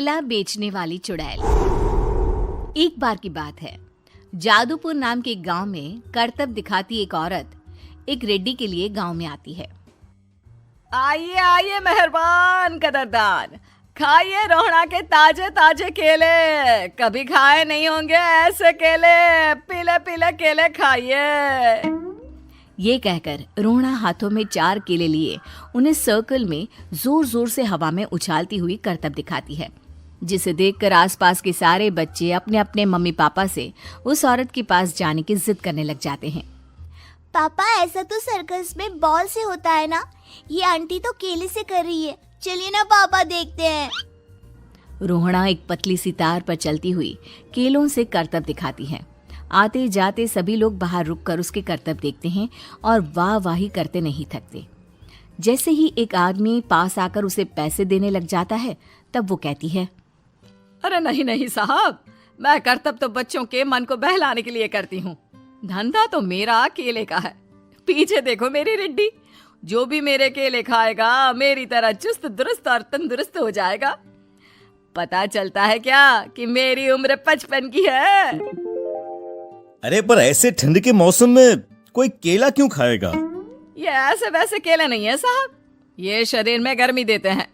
केला बेचने वाली चुड़ैल। एक बार की बात है, जादूपुर नाम के एक गांव में करतब दिखाती एक औरत एक रेड्डी के लिए गांव में आती है। आइए आइए मेहरबान कदरदान, खाइए रोहड़ा के ताजे ताजे केले। कभी खाए नहीं होंगे ऐसे केले, पीले पीले केले खाइए। ये कहकर रोहड़ा हाथों में 4 केले लिए उन्हें सर्कल में जोर जोर से हवा में उछालती हुई करतब दिखाती है, जिसे देखकर आसपास के सारे बच्चे अपने अपने मम्मी पापा से उस औरत के पास जाने की जिद करने लग जाते हैं। पापा, ऐसा तो सर्कस में बॉल से होता है ना, ये आंटी तो केले से कर रही है। चलिए ना पापा, देखते हैं। रोहड़ा एक पतली सी तार पर चलती हुई केलों से करतब दिखाती है। आते जाते सभी लोग बाहर रुककर उसके करतब देखते हैं और वाह वाही करते नहीं थकते। जैसे ही एक आदमी पास आकर उसे पैसे देने लग जाता है, तब वो कहती है, अरे नहीं नहीं साहब, मैं करतब तो बच्चों के मन को बहलाने के लिए करती हूँ। धंधा तो मेरा केले का है। पीछे देखो मेरी रिड्डी, जो भी मेरे केले खाएगा मेरी तरह चुस्त दुरुस्त और तंदुरुस्त हो जाएगा। पता चलता है क्या कि मेरी उम्र 55 की है। अरे पर ऐसे ठंड के मौसम में कोई केला क्यों खाएगा? ये ऐसे वैसे केले नहीं है साहब, ये शरीर में गर्मी देते हैं।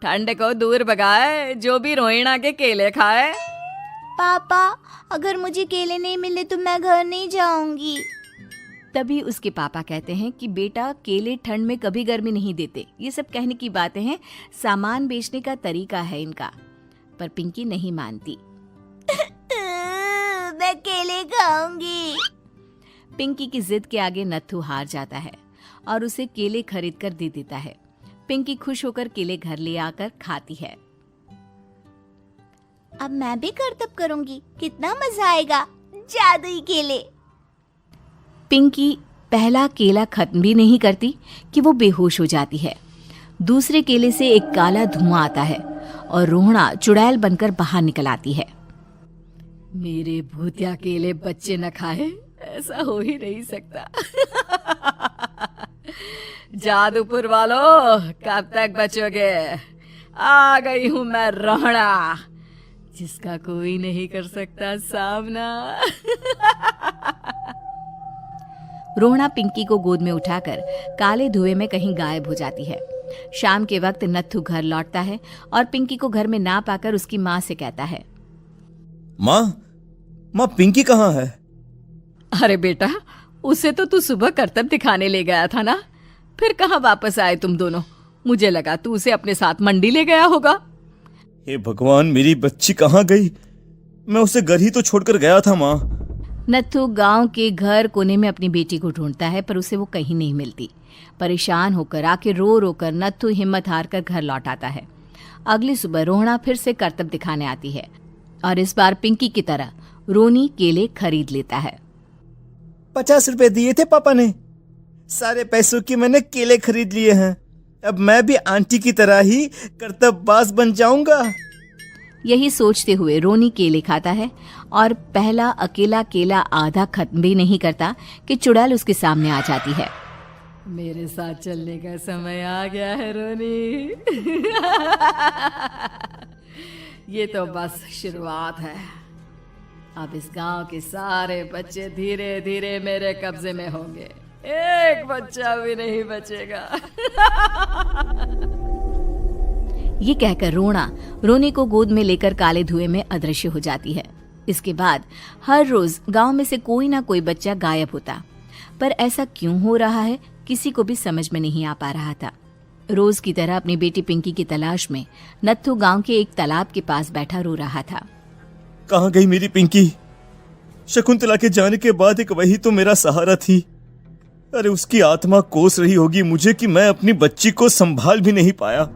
ठंड को दूर भगाए जो भी रोहिणा के केले खाए। पापा, अगर मुझे केले नहीं मिले तो मैं घर नहीं जाऊंगी। तभी उसके पापा कहते हैं कि बेटा, केले ठंड में कभी गर्मी नहीं देते। ये सब कहने की बातें हैं, सामान बेचने का तरीका है इनका। पर पिंकी नहीं मानती। मैं केले खाऊंगी। पिंकी की जिद के आगे नत्थू हार जाता है और उसे केले खरीद कर दे देता है। पिंकी खुश होकर केले घर ले आकर खाती है। अब मैं भी करतब करूंगी, कितना मजा आएगा। जादुई केले। पिंकी पहला केला खत्म भी नहीं करती कि वो बेहोश हो जाती है। दूसरे केले से एक काला धुआं आता है और रोहड़ा चुड़ैल बनकर बाहर निकल आती है। मेरे भूतिया केले बच्चे न खाए, ऐसा हो ही नहीं सकता। जादूपुर वालों, कब तक बचोगे? आ गई हूं मैं रोहड़ा, जिसका कोई नहीं कर सकता सामना। रोहड़ा पिंकी को गोद में उठाकर काले धुएं में कहीं गायब हो जाती है। शाम के वक्त नत्थू घर लौटता है और पिंकी को घर में ना पाकर उसकी माँ से कहता है, माँ पिंकी कहाँ है? अरे बेटा, उसे तो तू सुबह करतब दिखाने ले गया था ना, फिर कहाँ वापस आए तुम दोनों? मुझे लगा तू उसे अपने साथ मंडी ले गया होगा। हे भगवान, मेरी बच्ची कहाँ गई? मैं उसे घर ही तो छोड़कर गया था माँ। नत्थू गांव के घर कोने में अपनी बेटी को ढूंढता है, पर उसे वो कहीं नहीं मिलती। परेशान होकर आखिर रो रो कर नत्थू हिम्मत हार कर घर लौट आता है। अगली सुबह रोहड़ा फिर से करतब दिखाने आती है और इस बार पिंकी की तरह रोनी केले खरीद लेता है। 50 रुपए दिए थे पापा ने, सारे पैसों की मैंने केले खरीद लिए हैं। अब मैं भी आंटी की तरह ही करतबबाज बन जाऊंगा। यही सोचते हुए रोनी केले खाता है और पहला अकेला केला आधा खत्म भी नहीं करता कि चुड़ैल उसके सामने आ जाती है। मेरे साथ चलने का समय आ गया है रोनी। ये तो बस शुरुआत है। अब इस गांव के सारे बच्चे धीरे धीरे मेरे कब्जे में होंगे, एक बच्चा भी नहीं बचेगा। ये कहकर रोना रोनी को गोद में लेकर काले धुएं में अदृश्य हो जाती है। इसके बाद हर रोज गांव में से कोई ना कोई बच्चा गायब होता, पर ऐसा क्यों हो रहा है किसी को भी समझ में नहीं आ पा रहा था। रोज की तरह अपनी बेटी पिंकी की तलाश में नत्थू गांव के एक तालाब के पास बैठा रो रहा था। कहाँ गई मेरी पिंकी? शकुंतला के जाने के बाद एक वही तो मेरा सहारा थी। अरे उसकी आत्मा कोस रही होगी मुझे कि मैं अपनी बच्ची को संभाल भी नहीं पाया।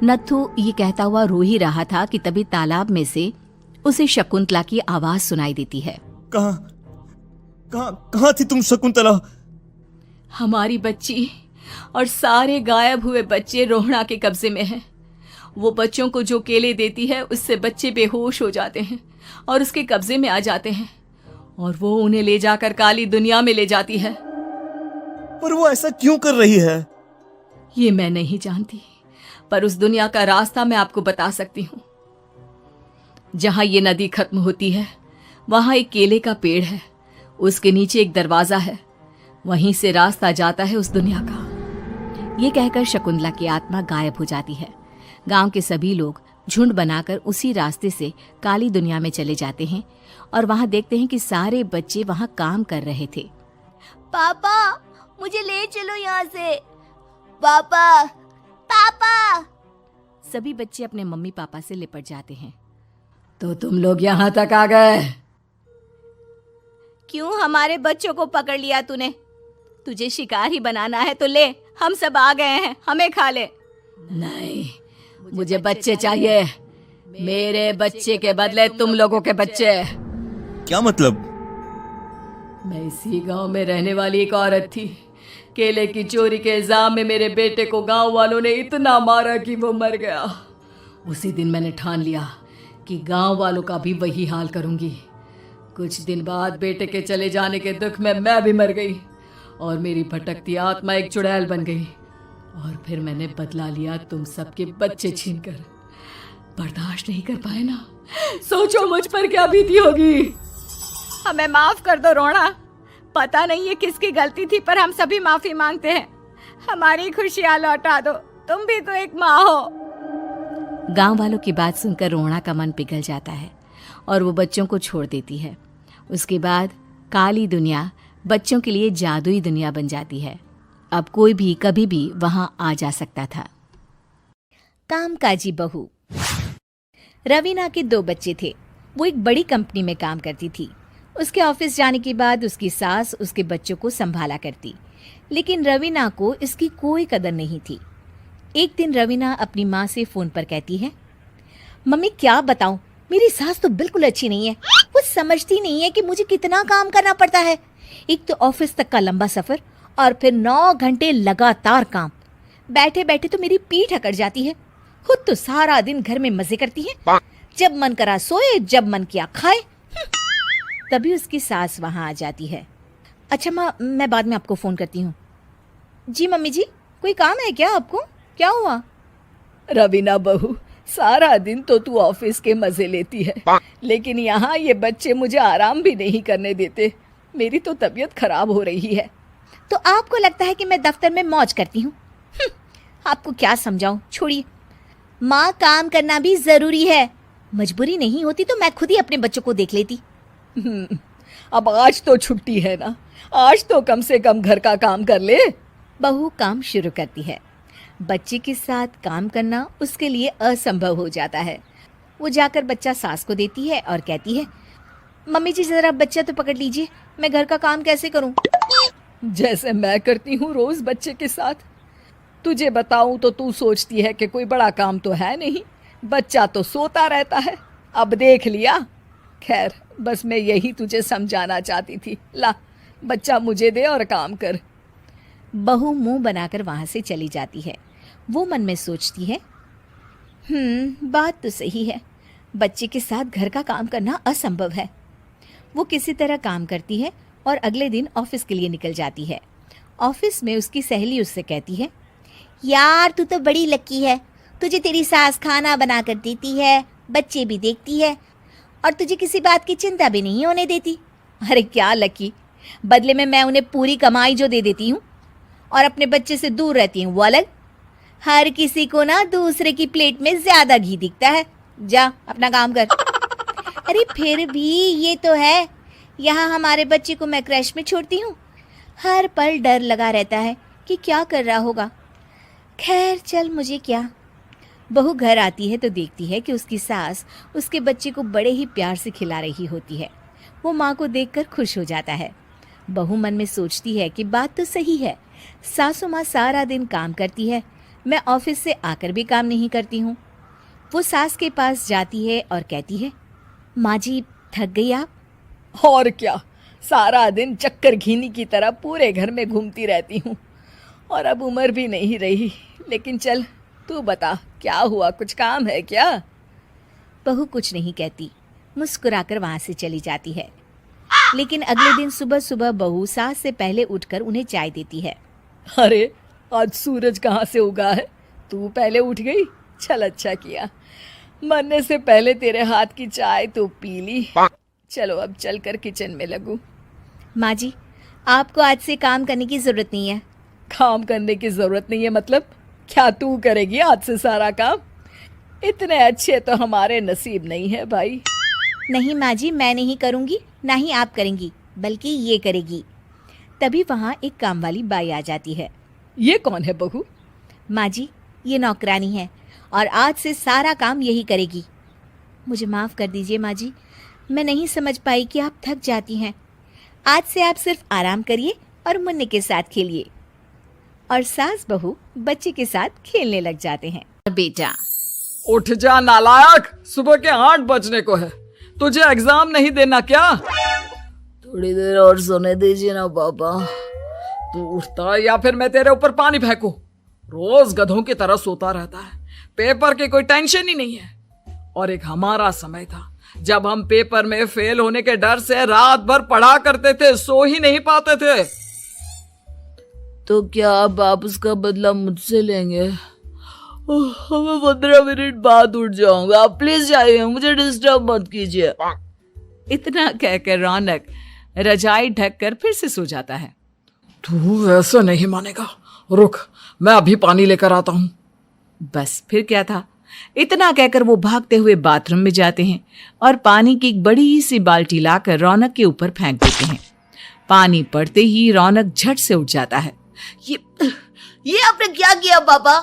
नत्थू ये कहता हुआ रो ही रहा था कि तभी तालाब में से उसे शकुंतला की आवाज सुनाई देती है। कहाँ थी तुम शकुंतला? हमारी बच्ची और सारे गायब हुए बच्चे रोहड़ा के कब्जे में हैं। वो बच्चों को जो केले देती है उससे बच्चे बेहोश हो जाते हैं और उसके कब्जे में आ जाते हैं और वो उन्हें ले जाकर काली दुनिया में ले जाती है। पर वो ऐसा क्यों कर रही है? ये मैं नहीं जानती, पर उस दुनिया का रास्ता मैं आपको बता सकती हूँ। जहां ये नदी खत्म होती है वहां एक केले का पेड़ है, उसके नीचे एक दरवाजा है, वहीं से रास्ता जाता है उस दुनिया का। ये कहकर शकुंतला की आत्मा गायब हो जाती है। गांव के सभी लोग झुंड बनाकर उसी रास्ते से काली दुनिया में चले जाते हैं और वहां देखते हैं कि सारे बच्चे वहां काम कर रहे थे। पापा मुझे ले चलो यहाँ से। पापा पापा। सभी बच्चे अपने मम्मी पापा से लिपट जाते हैं। तो तुम लोग यहाँ तक आ गए? क्यों हमारे बच्चों को पकड़ लिया तूने? तुझे शिकार ही बनाना है तो ले, हम सब आ गए हैं, हमें खा ले। नहीं, मुझे बच्चे चाहिए। मेरे बच्चे के बदले तुम लोगों के बच्चे। क्या मतलब? मैं इसी गांव में रहने वाली एक औरत थी। केले की चोरी के इल्जाम में मेरे बेटे को गांव वालों ने इतना मारा कि वो मर गया। उसी दिन मैंने ठान लिया कि गांव वालों का भी वही हाल करूंगी। कुछ दिन बाद बेटे के चले जाने के दुख में मैं भी मर गई और मेरी भटकती आत्मा एक चुड़ैल बन गई। और फिर मैंने बदला लिया तुम सबके बच्चे छीनकर। बर्दाश्त नहीं कर पाए ना, सोचो मुझ पर क्या बीती होगी। हमें माफ कर दो रोना, पता नहीं ये किसकी गलती थी पर हम सभी माफी मांगते हैं। हमारी खुशियां लौटा दो, तुम भी तो एक माँ हो। गांव वालों की बात सुनकर रोना का मन पिघल जाता है और वो बच्चों को छोड़ देती है। उसके बाद काली दुनिया बच्चों के लिए जादुई दुनिया बन जाती है। अब कोई भी कभी भी वहां आ जा सकता था। कामकाजी बहू। रवीना के 2 बच्चे थे। वो एक बड़ी कंपनी में काम करती थी। उसके ऑफिस जाने के बाद उसकी सास उसके बच्चों को संभाला करती, लेकिन रवीना को इसकी कोई कदर नहीं थी। एक दिन रवीना अपनी माँ से फोन पर कहती है, मम्मी क्या बताऊं, मेरी सास तो बिल्कुल अच्छी नहीं है। वो समझती नहीं है कि मुझे कितना काम करना पड़ता है। एक तो ऑफिस तक का लंबा सफर और फिर 9 घंटे लगातार काम। बैठे बैठे तो मेरी पीठ अकड़ जाती है। खुद तो सारा दिन घर में मजे करती है, जब मन करा सोए, जब मन किया खाए। तभी उसकी सास वहां आ जाती है। अच्छा माँ, मैं बाद में आपको फोन करती हूँ। जी मम्मी जी, कोई काम है क्या आपको? क्या हुआ? रवीना बहू, सारा दिन तो तू ऑफिस के मजे लेती है, लेकिन यहाँ ये बच्चे मुझे आराम भी नहीं करने देते। मेरी तो तबीयत खराब हो रही है। तो आपको लगता है कि मैं दफ्तर में मौज करती हूँ? आपको क्या समझाऊं, छोड़िए। माँ, काम करना भी जरूरी है। मजबूरी नहीं होती तो मैं खुद ही अपने बच्चों को देख लेती। अब आज तो छुट्टी है ना, आज तो कम से कम घर का काम कर ले। बहू काम शुरू करती है। बच्चे के साथ काम करना उसके लिए असंभव हो जाता है। वो जाकर बच्चा सास को देती है और कहती है, मम्मी जी जरा बच्चा तो पकड़ लीजिए, मैं घर का काम कैसे करूं? जैसे मैं करती हूँ रोज बच्चे के साथ। तुझे बताऊं तो तू सोचती है कि कोई बड़ा काम तो है नहीं, बच्चा तो सोता रहता है। अब देख लिया। खैर, बस मैं यही तुझे समझाना चाहती थी। ला, बच्चा मुझे दे और काम कर। बहू मुंह बनाकर वहां से चली जाती है। वो मन में सोचती है, बात तो सही है, बच्चे के साथ घर का काम करना असंभव है। वो किसी तरह काम करती है और अगले दिन ऑफिस के लिए निकल जाती है। ऑफिस में उसकी सहेली उससे कहती है, यार तू तो बड़ी लकी है, तुझे तेरी सास खाना बना कर देती है, बच्चे भी देखती है और तुझे किसी बात की चिंता भी नहीं होने देती। अरे क्या लकी, बदले में मैं उन्हें पूरी कमाई जो दे देती हूँ और अपने बच्चे से दूर रहती हूँ वो अलग। हर किसी को ना दूसरे की प्लेट में ज्यादा घी दिखता है। जा अपना काम कर। अरे फिर भी ये तो है, यहाँ हमारे बच्चे को मैं क्रैश में छोड़ती हूँ, हर पल डर लगा रहता है कि क्या कर रहा होगा। खैर चल, मुझे क्या। बहू घर आती है तो देखती है कि उसकी सास उसके बच्चे को बड़े ही प्यार से खिला रही होती है। वो माँ को देखकर खुश हो जाता है। बहू मन में सोचती है कि बात तो सही है, सासू माँ सारा दिन काम करती है, मैं ऑफिस से आकर भी काम नहीं करती हूँ। वो सास के पास जाती है और कहती है, माँ जी थक गई आप? और क्या, सारा दिन चक्कर घीनी की तरह पूरे घर में घूमती रहती हूँ और अब उम्र भी नहीं रही। लेकिन चल तू बता, क्या हुआ, कुछ काम है क्या? बहू कुछ नहीं कहती, मुस्कुराकर वहां से चली जाती है। लेकिन अगले दिन सुबह सुबह बहू सास से पहले उठकर उन्हें चाय देती है। अरे आज सूरज कहाँ से उगा है, तू पहले उठ गई, चल अच्छा किया। मरने से पहले तेरे हाथ की चाय तो पी ली। चलो अब चलकर किचन में लगूं। माँ जी, आपको आज से काम करने की जरूरत नहीं है। काम करने की जरूरत नहीं है मतलब? क्या तू करेगी आज से सारा काम? इतने अच्छे तो हमारे नसीब नहीं है भाई। नहीं माँ जी, मैं नहीं करूँगी, ना ही आप करेंगी, बल्कि ये करेगी। तभी वहाँ एक काम वाली बाई आ जाती है। ये कौन है बहू? माँ जी, ये नौकरानी है और आज से सारा काम यही करेगी। मुझे माफ़ कर दीजिए माँ जी, मैं नहीं समझ पाई कि आप थक जाती हैं। आज से आप सिर्फ आराम करिए और मुन्ने के साथ खेलिए। और सास बहू बच्चे के साथ खेलने लग जाते हैं। बेटा, उठ जा नालायक, सुबह के 8 बजने को है। तुझे एग्जाम नहीं देना क्या? थोड़ी देर और सोने दीजिए ना पापा। तू उठता या फिर मैं तेरे ऊपर पानी फेंकूं? रोज गधों की तरह सोता रहता है, पेपर की कोई टेंशन ही नहीं है। और एक हमारा समय था जब हम पेपर में फेल होने के डर से रात भर पढ़ा करते थे, सो ही नहीं पाते थे। तो क्या आप उसका बदला मुझसे लेंगे? मैं 15 मिनट बाद उठ जाऊंगा, आप प्लीज जाइए, मुझे डिस्टर्ब मत कीजिए। इतना कहकर रौनक रजाई ढककर फिर से सो जाता है। तू वैसे नहीं मानेगा, रुक मैं अभी पानी लेकर आता हूं। बस फिर क्या था, इतना कहकर वो भागते हुए बाथरूम में जाते हैं और पानी की एक बड़ी सी बाल्टी लाकर रौनक के ऊपर फेंक देते हैं। पानी पड़ते ही रौनक झट से उठ जाता है। ये आपने क्या किया पापा?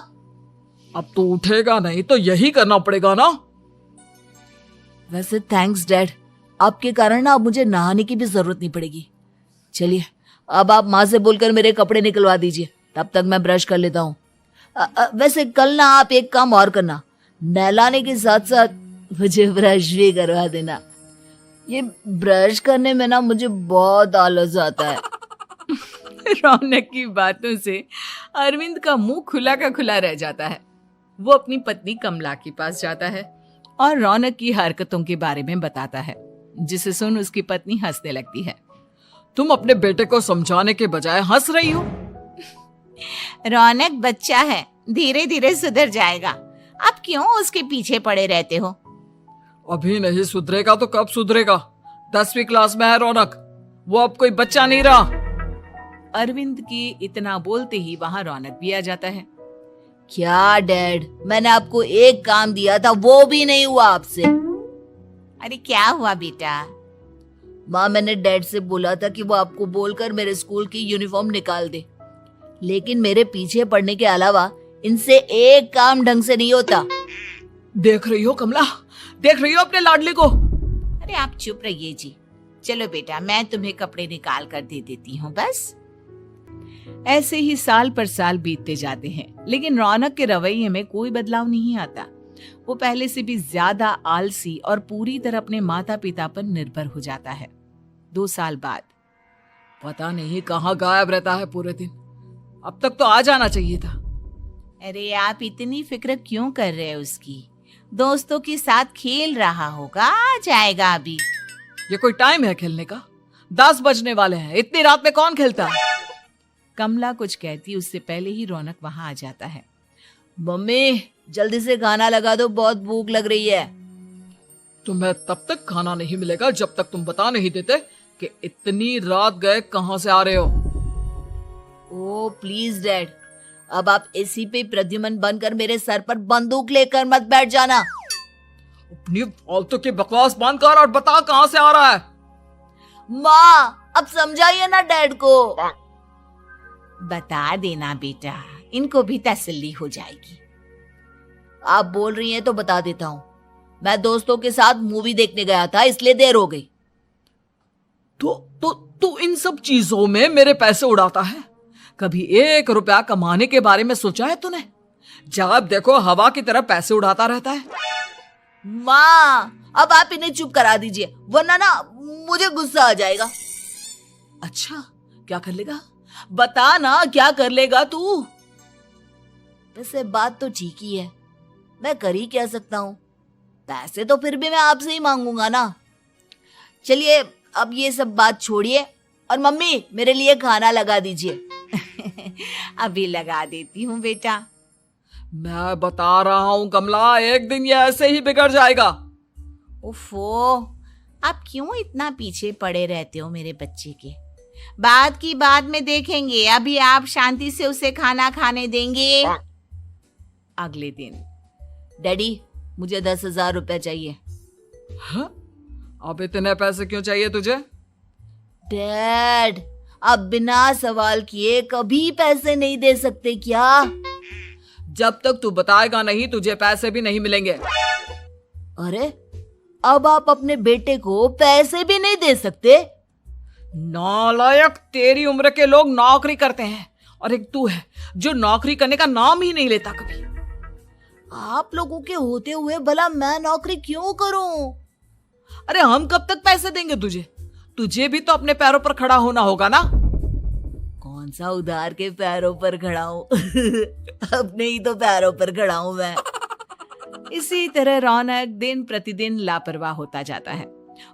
अब तो उठेगा नहीं तो यही करना पड़ेगा ना। वैसे थैंक्स डैड, आपके कारण ना अब मुझे नहाने की भी जरूरत नहीं पड़ेगी। चलिए अब आप माँ से बोलकर मेरे कपड़े निकलवा दीजिए, तब तक मैं ब्रश कर लेता हूँ। वैसे कल ना आप एक काम और करना, नहलाने के साथ साथ मुझे ब्रश भी करवा देना। ये ब्रश करने में ना मुझे बहुत आलस आता है। रौनक की बातों से अरविंद का मुंह खुला का खुला रह जाता है। वो अपनी पत्नी कमला के पास जाता है और रौनक की हरकतों के बारे में बताता है, जिसे सुन उसकी पत्नी हंसने लगती है। तुम अपने बेटे को समझाने के बजाय हंस रही हो। रौनक बच्चा है, धीरे धीरे सुधर जाएगा, आप क्यों उसके पीछे पड़े रहते हो? अभी नहीं सुधरेगा तो कब सुधरेगा? 10वीं क्लास में है रौनक, वो अब कोई बच्चा नहीं रहा। अरविंद की इतना बोलते ही वहां रौनक भी आ जाता है। क्या डैड, मैंने आपको एक काम दिया था, वो भी नहीं हुआ आपसे। अरे क्या हुआ बेटा? माँ, मैंने डैड से बोला था कि वो आपको बोलकर मेरे स्कूल की यूनिफॉर्म निकाल दे, लेकिन मेरे पीछे पड़ने के अलावा इनसे एक काम ढंग से नहीं होता। देख रही हो कमला, देख रही हो अपने लाडले को? अरे आप चुप रहिए जी। चलो बेटा, मैं तुम्हें कपड़े निकाल कर दे देती हूँ बस। ऐसे ही साल पर साल बीतते जाते हैं, लेकिन रौनक के रवैये में कोई बदलाव नहीं आता। वो पहले से भी ज्यादा आलसी और पूरी तरह अपने माता पिता पर निर्भर हो जाता है। 2 साल बाद पता नहीं कहाँ गायब रहता है पूरे दिन, अब तक तो आ जाना चाहिए था। अरे आप इतनी फिक्र क्यों कर रहे हैं उसकी? दोस्तों के साथ खेल रहा होगा, आ जाएगा अभी। ये कोई टाइम है खेलने का? 10 बजने वाले हैं, इतनी रात में कौन खेलता है? कमला कुछ कहती उससे पहले ही रौनक वहां आ जाता है। मम्मी जल्दी से खाना लगा दो, बहुत भूख लग रही है। तुम्हें तब तक खाना नहीं मिलेगा जब तक तुम बता नहीं देते कि इतनी रात गए कहां से आ रहे हो। ओ प्लीज डैड, अब आप एसी पे प्रद्युमन बनकर मेरे सर पर बंदूक लेकर मत बैठ जाना। अपनी फालतू की बकवास बंद कर और बता कहां से आ रहा है। माँ अब समझाइए ना डैड को। बता देना बेटा, इनको भी तसल्ली हो जाएगी। आप बोल रही हैं तो बता देता हूँ, मैं दोस्तों के साथ मूवी देखने गया था, इसलिए देर हो गई। तो इन सब चीजों में मेरे पैसे उड़ाता है। कभी 1 रुपया कमाने के बारे में सोचा है तूने? जब देखो हवा की तरह पैसे उड़ाता रहता है। माँ अब आप इन्हें चुप करा दीजिए, वरना ना मुझे गुस्सा आ जाएगा। अच्छा क्या कर लेगा? बता ना क्या कर लेगा तू? वैसे बात तो ठीक ही है, मैं कर ही क्या सकता हूँ? पैसे तो फिर भी मैं आपसे ही मांगूंगा ना। चलिए अब ये सब बात छोड़िए और मम्मी मेरे लिए खाना लगा दीजिए। अभी लगा देती हूँ बेटा। मैं बता रहा हूं कमला, एक दिन ये ऐसे ही बिगड़ जाएगा। ओफो, आप क्यों इतना पीछे पड़े रहते हो मेरे बच्चे के? बात की बाद में देखेंगे, अभी आप शांति से उसे खाना खाने देंगे? अगले दिन, डैडी मुझे 10,000 रुपए चाहिए। हाँ? अब इतने पैसे क्यों चाहिए तुझे? डैड, आप बिना सवाल किए कभी पैसे नहीं दे सकते क्या? जब तक तू बताएगा नहीं तुझे पैसे भी नहीं मिलेंगे। अरे, अब आप अपने बेटे को पैसे भी नहीं दे सकते? नालायक, तेरी उम्र के लोग नौकरी करते हैं और एक तू है जो नौकरी करने का नाम ही नहीं लेता कभी। आप लोगों के होते हुए भला मैं नौकरी क्यों करूं? अरे हम कब तक पैसे देंगे तुझे? तुझे भी तो अपने पैरों पर खड़ा होना होगा ना। कौन सा उधार के पैरों पर खड़ा हूं? अपने ही तो पैरों पर खड़ा हूं मैं। इसी तरह रौनक दिन प्रतिदिन लापरवाह होता जाता है।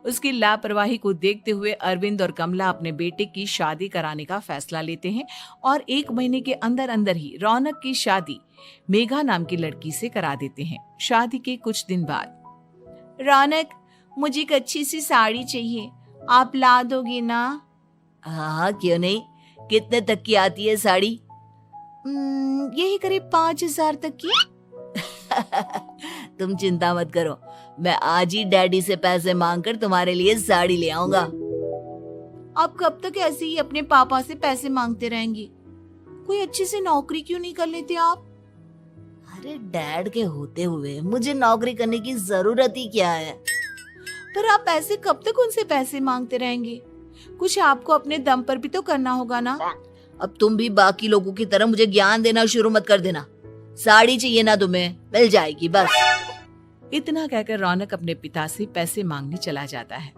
उसकी लापरवाही को देखते हुए अरविंद और कमला अपने बेटे की शादी कराने का फैसला लेते हैं और 1 महीने के अंदर अंदर ही रौनक की शादी मेघा नाम की लड़की से करा देते हैं। शादी के कुछ दिन बाद, रौनक, मुझे एक अच्छी सी साड़ी चाहिए, आप ला दोगी ना? हाँ, क्यों नहीं। कितने तक की आती है साड़ी? यही करीब 5,000 तक की। तुम चिंता मत करो, मैं आज ही डैडी से पैसे मांगकर तुम्हारे लिए साड़ी ले आऊंगा। आप कब तक ऐसे ही अपने पापा से पैसे मांगते रहेंगी? कोई अच्छी सी नौकरी क्यों नहीं कर लेते आप? अरे डैड के होते हुए मुझे नौकरी करने की जरूरत ही क्या है? पर आप ऐसे कब तक उनसे पैसे मांगते रहेंगे? कुछ आपको अपने दम पर भी तो करना होगा ना। अब तुम भी बाकी लोगों की तरह मुझे ज्ञान देना शुरू मत कर देना। साड़ी चाहिए ना तुम्हें, मिल जाएगी बस। इतना कहकर रौनक अपने पिता से पैसे मांगने चला जाता है।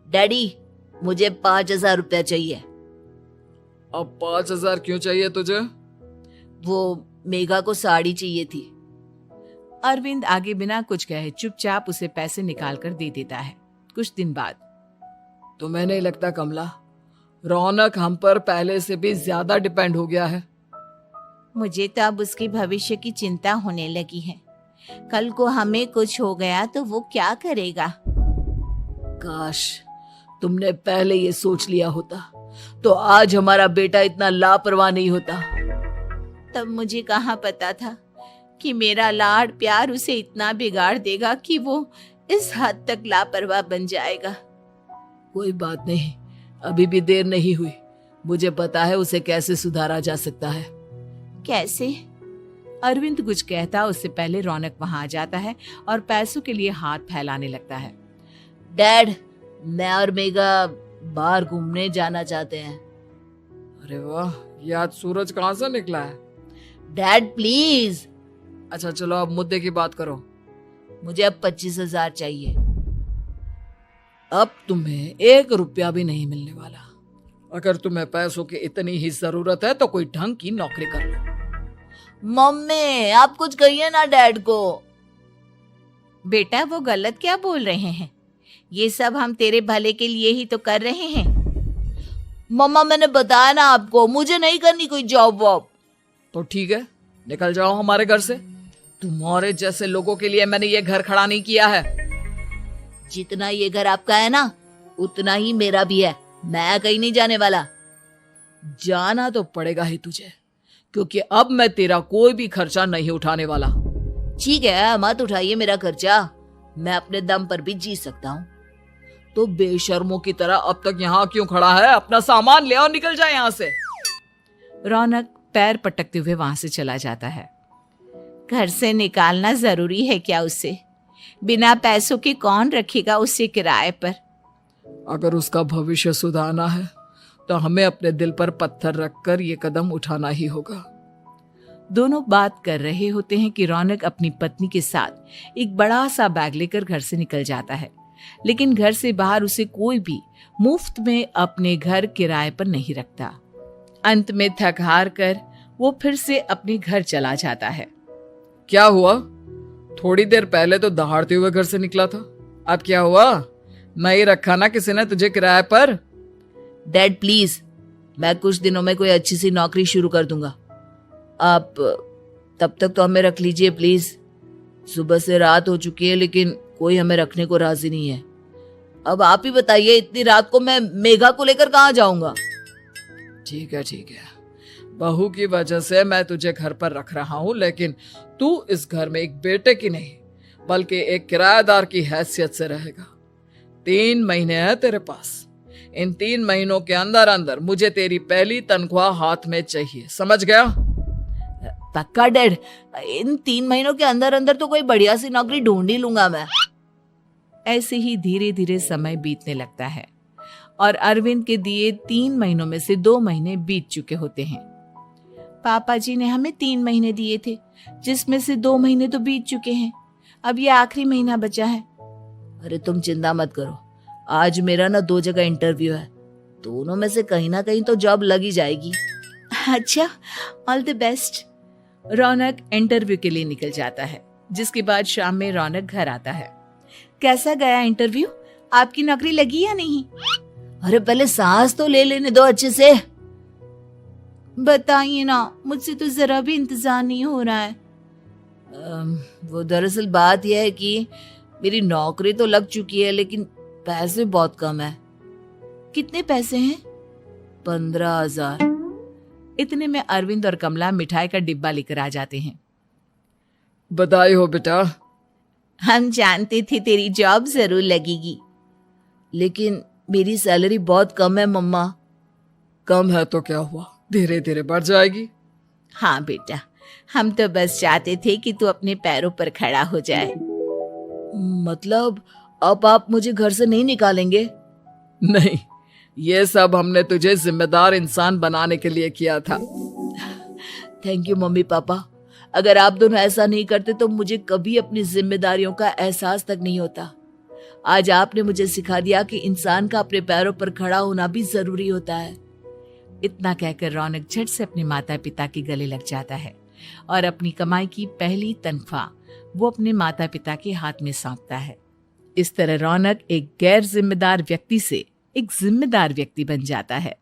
डैडी, मुझे 5,000 रुपया चाहिए। अब 5,000 क्यों चाहिए तुझे? वो मेघा को साड़ी चाहिए थी। अरविंद आगे बिना कुछ कहे चुपचाप उसे पैसे निकाल कर दे देता है। कुछ दिन बाद, तुम्हें नहीं लगता कमला, रौनक हम पर पहले से भी ज्यादा डिपेंड हो गया है? मुझे तो अब उसके भविष्य की चिंता होने लगी है। कल को हमें कुछ हो गया तो वो क्या करेगा? काश तुमने पहले ये सोच लिया होता तो आज हमारा बेटा इतना लापरवाह नहीं होता। तब मुझे कहाँ पता था कि मेरा लाड प्यार उसे इतना बिगाड़ देगा कि वो इस हद तक लापरवाह बन जाएगा। कोई बात नहीं, अभी भी देर नहीं हुई। मुझे पता है उसे कैसे सुधारा जा सकता है। कैसे? अरविंद कुछ कहता उससे पहले रौनक वहां आ जाता है और पैसों के लिए हाथ फैलाने लगता है। डैड, मैं और मेघा बाहर घूमने जाना चाहते हैं। अरे वाह, ये आज सूरज कहाँ से निकला है? Dad please. अच्छा चलो अब मुद्दे की बात करो। मुझे अब 25,000 चाहिए। अब तुम्हें 1 रुपया भी नहीं मिलने वाला। अगर तुम्हें पैसों की इतनी ही जरूरत है तो कोई ढंग की नौकरी कर लो। मम्मी, आप कुछ कहिए ना डैड को। बेटा, वो गलत क्या बोल रहे हैं? ये सब हम तेरे भले के लिए ही तो कर रहे हैं। मम्मा, मैंने बताया ना आपको, मुझे नहीं करनी कोई जॉब वॉब। तो ठीक है, निकल जाओ हमारे घर से। तुम्हारे जैसे लोगों के लिए मैंने ये घर खड़ा नहीं किया है। जितना ये घर आपका है ना, उतना ही मेरा भी है। मैं कहीं नहीं जाने वाला। जाना तो पड़ेगा ही तुझे, क्योंकि अब मैं तेरा कोई भी खर्चा नहीं उठाने वाला। ठीक है, मत उठाइए मेरा खर्चा, मैं अपने दम पर भी जी सकता हूँ। तो बेशर्मों की तरह अब तक यहाँ क्यों खड़ा है? अपना सामान ले और निकल जाए यहाँ से। रौनक पैर पटकते हुए वहां से चला जाता है। घर से निकालना जरूरी है क्या उसे? बिना पैसों के कौन रखेगा उसे किराए पर? अगर उसका भविष्य सुधारना है तो हमें अपने दिल पर पत्थर रखकर ये कदम उठाना ही होगा। दोनों बात कर रहे होते हैं कि रौनक अपनी पत्नी के साथ एक बड़ा सा बैग लेकर घर से निकल जाता है, लेकिन घर से बाहर उसे कोई भी मुफ्त में अपने घर किराए पर नहीं रखता। अंत में थक हार कर वो फिर से अपने घर चला जाता है। क्या हुआ? थोड़ी देर पहले तो दहाड़ते हुए घर से निकला था, अब क्या हुआ? नहीं रखा ना किसी ने तुझे किराए पर? डैड प्लीज, मैं कुछ दिनों में कोई अच्छी सी नौकरी शुरू कर दूंगा। आप तब तक तो हमें रख लीजिए प्लीज। सुबह से रात हो चुकी है लेकिन कोई हमें रखने को राजी नहीं है। अब आप ही बताइए, इतनी रात को मैं मेघा को लेकर कहाँ जाऊंगा? ठीक है, बहू की वजह से मैं तुझे घर पर रख रहा हूँ, लेकिन तू इस घर में एक बेटे की नहीं बल्कि एक किराएदार की हैसियत से रहेगा। 3 महीने है तेरे पास। इन 3 महीनों के अंदर अंदर मुझे तेरी पहली तनख्वाह हाथ में चाहिए, समझ गया? पक्का डैड, इन 3 महीनों के अंदर अंदर तो कोई बढ़िया सी नौकरी ढूंढ ही लूंगा मैं। ऐसे ही धीरे धीरे समय बीतने लगता है और अरविंद के दिए 3 महीनों में से 2 महीने बीत चुके होते हैं। पापा जी ने हमें 3 महीने दिए थे, जिसमें से 2 महीने तो बीत चुके हैं। अब ये आखिरी महीना बचा है। अरे तुम चिंता मत करो, आज मेरा ना 2 जगह इंटरव्यू है, दोनों में से कहीं ना कहीं तो जॉब लगी जाएगी। अच्छा, all the best. Raunak interview के लिए निकल जाता है, जिसके बाद शाम में रौनक घर आता है। कैसा गया इंटरव्यू? आपकी नौकरी लगी या नहीं? अरे पहले सांस तो ले लेने दो अच्छे से। बताइए ना, मुझसे तो जरा भी इंतजार नहीं हो रहा है। वो दरअसल बात यह है कि मेरी नौकरी तो लग चुकी है लेकिन पैसे बहुत कम है। कितने पैसे हैं? 15,000। इतने में अरविंद और कमला मिठाई का डिब्बा लेकर आ जाते हैं। बधाई हो बेटा। हम जानते थे तेरी जॉब जरूर लगेगी। लेकिन मेरी सैलरी बहुत कम है मम्मा। कम है तो क्या हुआ, धीरे धीरे बढ़ जाएगी। हाँ बेटा, हम तो बस चाहते थे कि तू अपने पैरों पर खड़ा हो जाए। मतलब अब आप मुझे घर से नहीं निकालेंगे? नहीं, ये सब हमने तुझे जिम्मेदार इंसान बनाने के लिए किया था। Thank you mummy papa. अगर आप दोनों ऐसा नहीं करते तो मुझे कभी अपनी जिम्मेदारियों का एहसास तक नहीं होता। आज आपने मुझे सिखा दिया कि इंसान का अपने पैरों पर खड़ा होना भी जरूरी होता है। इतना कहकर रौनक झट से अपने माता पिता के गले लग जाता है और अपनी कमाई की पहली तनख्वाह वो अपने माता पिता के हाथ में सौंपता है। इस तरह रौनक एक गैर जिम्मेदार व्यक्ति से एक जिम्मेदार व्यक्ति बन जाता है।